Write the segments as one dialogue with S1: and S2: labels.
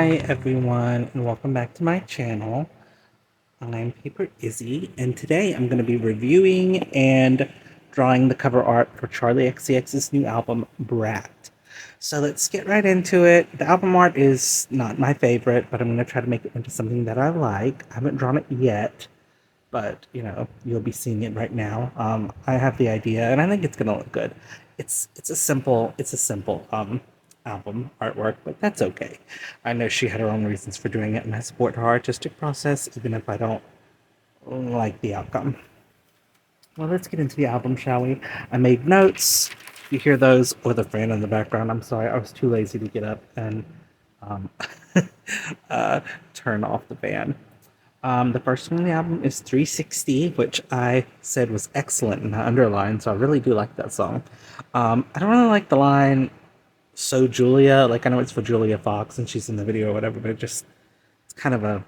S1: Hi everyone, and welcome back to my channel. I'm Paper Izzy, and today I'm going to be reviewing and drawing the cover art for Charlie XCX's new album, BRAT. So let's get right into it. The album art is not my favorite, but I'm going to try to make it into something that I like. I haven't drawn it yet, but you'll be seeing it right now. I have the idea, and I think it's gonna look good. It's a simple album artwork, but that's okay. I know she had her own reasons for doing it, and I support her artistic process, even if I don't like the outcome. Well, let's get into the album, shall we? I made notes. You hear those or the fan in the background. I'm sorry, I was too lazy to get up and um, uh, turn off the fan. The first one on the album is 360, which I said was excellent and I underlined, so I really do like that song. I don't really like the line, "So Julia," like I know it's for Julia Fox and she's in the video or whatever, but it's kind of a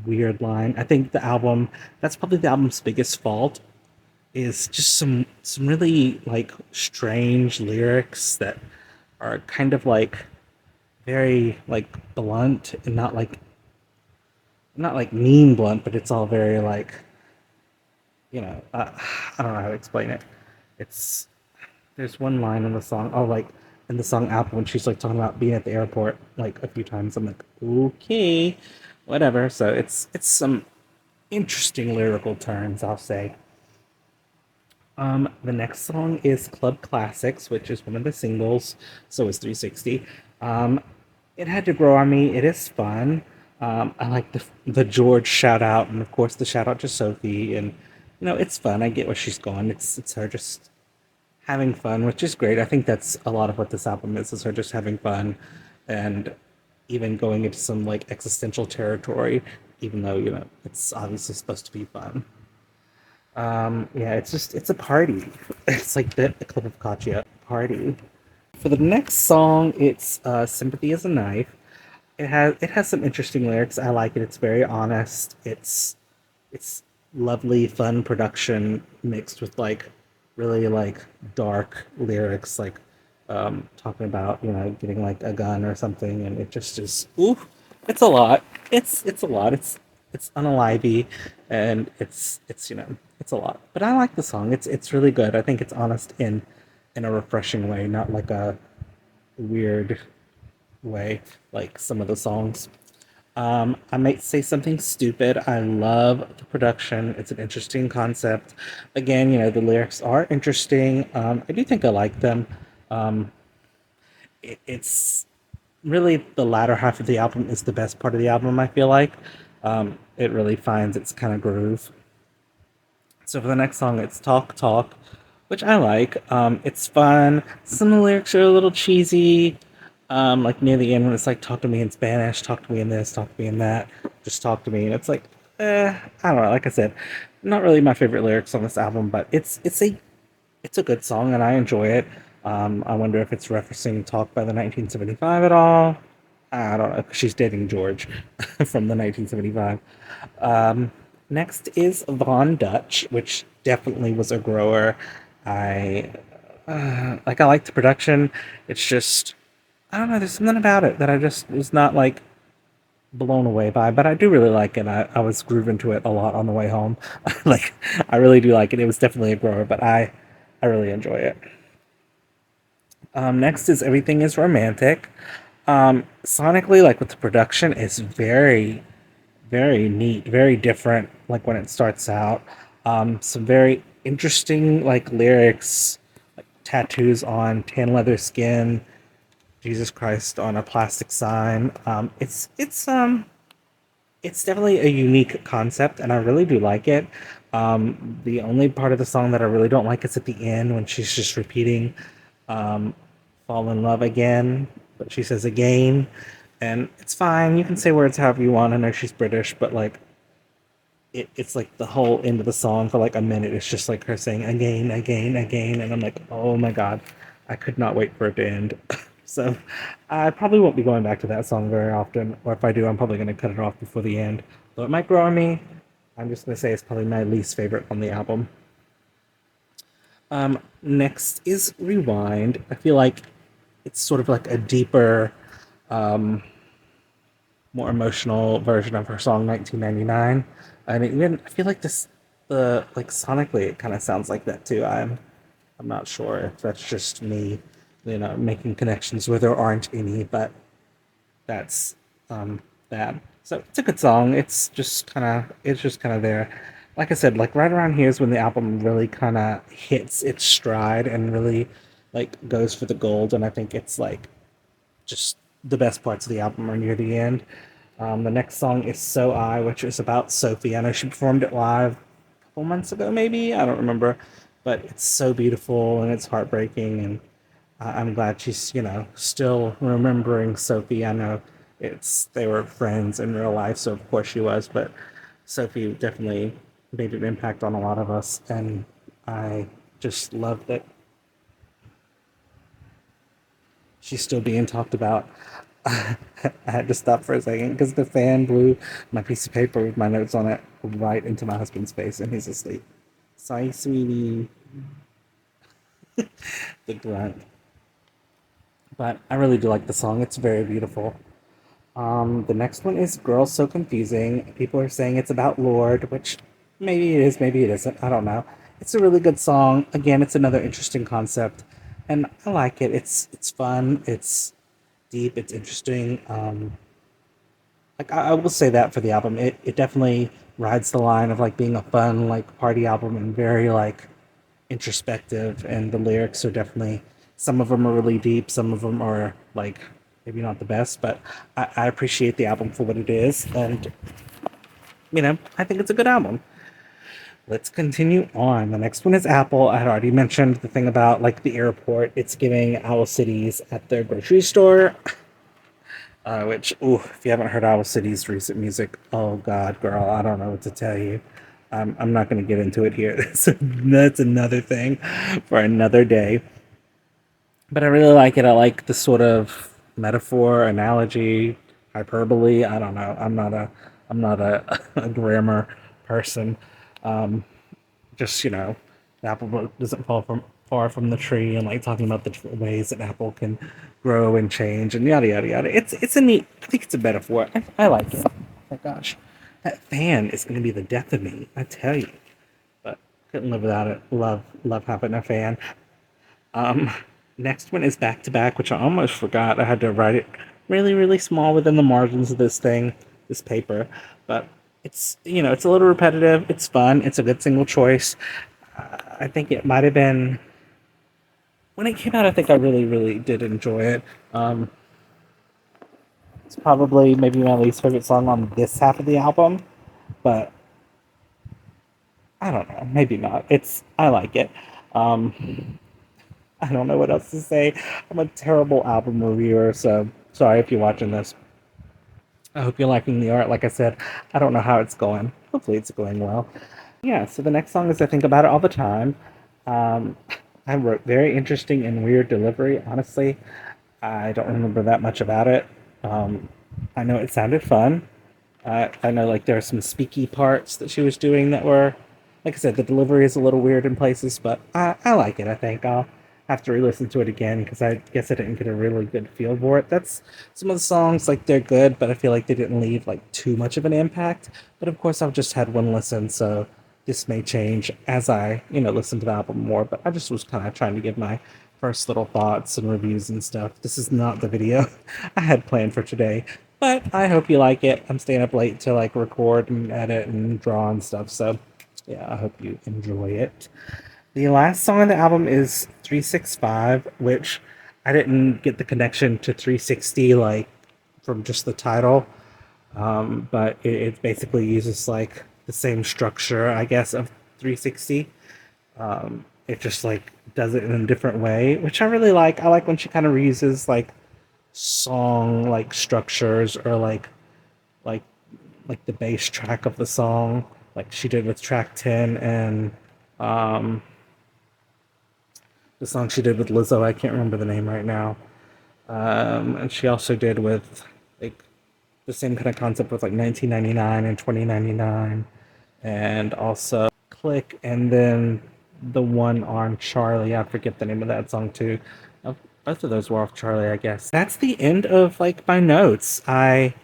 S1: weird line. I think that's probably the album's biggest fault, is just some really like strange lyrics that are kind of like very like blunt and not like mean blunt, but it's all very like I don't know how to explain it. It's There's one line in the song, oh, like in the song Apple, when she's like talking about being at the airport like a few times. I'm like, okay, whatever. So it's some interesting lyrical turns, I'll say. The next song is Club Classics, which is one of the singles. So is 360. Um, it had to grow on me. It is fun. I like the George shout out, and of course the shout out to Sophie, and it's fun. I get where she's going. It's her just having fun, which is great. I think that's a lot of what this album is her just having fun, and even going into some like existential territory, even though it's obviously supposed to be fun. Yeah, it's a party. It's like the Club of Katya party. For the next song, it's "Sympathy is a Knife." It has some interesting lyrics. I like it. It's very honest. It's lovely, fun production mixed with like really like dark lyrics, like talking about getting like a gun or something, and it just is ooh, it's a lot. It's a lot. It's unalivey, and it's a lot. But I like the song. It's really good. I think it's honest in a refreshing way, not like a weird way like some of the songs. I might say something stupid. I love the production. It's an interesting concept. Again, the lyrics are interesting. I do think I like them. Um, it's really the latter half of the album is the best part of the album, I feel like. It really finds its kind of groove. So for the next song, it's Talk Talk, which I like. It's fun. Some of the lyrics are a little cheesy. Like near the end when it's like talk to me in Spanish, talk to me in this, talk to me in that, just talk to me. And it's like, I don't know. Like I said, not really my favorite lyrics on this album, but it's a good song and I enjoy it. I wonder if it's referencing Talk by the 1975 at all. I don't know. She's dating George from the 1975. Um, Next is Von Dutch, which definitely was a grower. I I like the production. It's just I don't know. There's something about it that I just was not like blown away by, but I do really like it. I was grooving to it a lot on the way home. Like I really do like it. It was definitely a grower, but I really enjoy it. Next is Everything is Romantic. Sonically, like with the production, is very neat, very different. Like when it starts out, some very interesting like lyrics, like tattoos on tan leather skin, Jesus Christ on a plastic sign. It's definitely a unique concept, and I really do like it. The only part of the song that I really don't like is at the end when she's just repeating um, "fall in love again," but she says "again," and it's fine. You can say words however you want. I know she's British, but like it's like the whole end of the song for like a minute. It's just like her saying "again, again, again," and I'm like, oh my god, I could not wait for it to end. So I probably won't be going back to that song very often, or if I do, I'm probably going to cut it off before the end. Though it might grow on me. I'm just going to say it's probably my least favorite on the album. Next is Rewind. I feel like it's sort of like a deeper, um, more emotional version of her song 1999. And even I feel like this the like sonically it kind of sounds like that too. I'm not sure if that's just me, making connections where there aren't any, but that's that. So it's a good song. It's just kind of there. Like I said, like right around here is when the album really kind of hits its stride and really like goes for the gold. And I think it's like just the best parts of the album are near the end. The next song is "So I," which is about Sophie. I know she performed it live a couple months ago, maybe I don't remember, but it's so beautiful and it's heartbreaking, and I'm glad she's still remembering Sophie. I know they were friends in real life, so of course she was, but Sophie definitely made an impact on a lot of us, and I just love that she's still being talked about. I had to stop for a second because the fan blew my piece of paper with my notes on it right into my husband's face, and he's asleep. Sorry, sweetie. The grunt. But I really do like the song. It's very beautiful. The next one is "Girls So Confusing." People are saying it's about Lord, which maybe it is, maybe it isn't. I don't know. It's a really good song. Again, it's another interesting concept, and I like it. It's fun. It's deep. It's interesting. Like I will say that for the album, it definitely rides the line of like being a fun like party album and very like introspective, and the lyrics are definitely, some of them are really deep, some of them are like maybe not the best, but I appreciate the album for what it is, and I think it's a good album. Let's continue on. The next one is Apple. I had already mentioned the thing about like the airport. It's giving Owl Cities at their grocery store. Which, ooh, if you haven't heard Owl City's recent music, oh God, girl, I don't know what to tell you. I'm not going to get into it here. That's another thing for another day. But I really like it. I like the sort of metaphor, analogy, hyperbole. I don't know. I'm not a a grammar person. Um, just the apple doesn't fall from far from the tree, and like talking about the different ways that apple can grow and change and yada yada yada. It's a neat. I think it's a metaphor. I like it. Oh my gosh, that fan is going to be the death of me. I tell you. But couldn't live without it. Love having a fan. Um, Next one is Back to Back, which I almost forgot. I had to write it really, really small within the margins of this paper. But it's a little repetitive. It's fun. It's a good single choice. I think it might have been when it came out. I think I really, really did enjoy it. Um, it's probably maybe my least favorite song on this half of the album, but I don't know. Maybe not. I like it. Um, I don't know what else to say. I'm a terrible album reviewer, so sorry if you're watching this. I hope you're liking the art. Like I said, I don't know how it's going. Hopefully, it's going well. Yeah, so the next song is I Think About It All the Time. Um, I wrote very interesting and weird delivery, honestly. I don't remember that much about it. Um, I know it sounded fun. I know like there are some speaky parts that she was doing that were, like I said, the delivery is a little weird in places, but I like it. I think I'll have to re-listen to it again because I guess I didn't get a really good feel for it. That's some of the songs, like they're good, but I feel like they didn't leave like too much of an impact. But of course, I've just had one listen, so this may change as I listen to the album more. But I just was kind of trying to give my first little thoughts and reviews and stuff. This is not the video I had planned for today, but I hope you like it. I'm staying up late to like record and edit and draw and stuff. So yeah, I hope you enjoy it. The last song on the album is 365, which I didn't get the connection to 360 like from just the title. But it basically uses like the same structure, I guess, of 360. It just like does it in a different way, which I really like. I like when she kind of reuses like song like structures, or like like the bass track of the song, like she did with track 10, and um, the song she did with Lizzo. I can't remember the name right now. And she also did with like the same kind of concept with like 1999 and 2099, and also Click, and then the one on Charlie. I forget the name of that song too. Both of those were off Charlie, I guess. That's the end of like my notes. I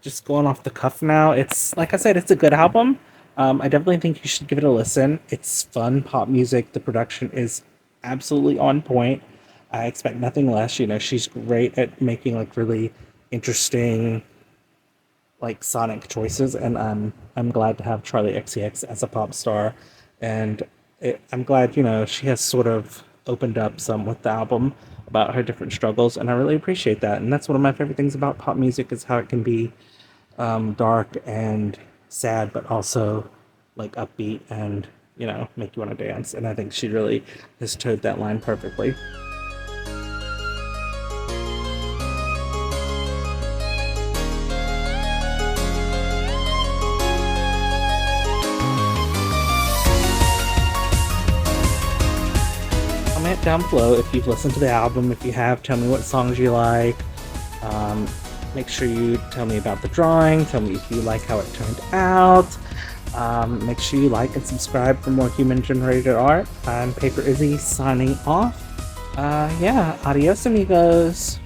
S1: just going off the cuff now, it's like I said, it's a good album. I definitely think you should give it a listen. It's fun pop music. The production is absolutely on point. I expect nothing less. You know, she's great at making like really interesting like sonic choices, and I'm glad to have Charlie XCX as a pop star, and I'm glad she has sort of opened up some with the album about her different struggles, and I really appreciate that. And that's one of my favorite things about pop music is how it can be dark and sad, but also like upbeat and make you want to dance. And I think she really has towed that line perfectly. Comment down below if you've listened to the album. If you have, tell me what songs you like. Um, Make sure you tell me about the drawing. Tell me if you like how it turned out. Make sure you like and subscribe for more human generated art. I'm Paper Izzy signing off. Yeah, adios, amigos.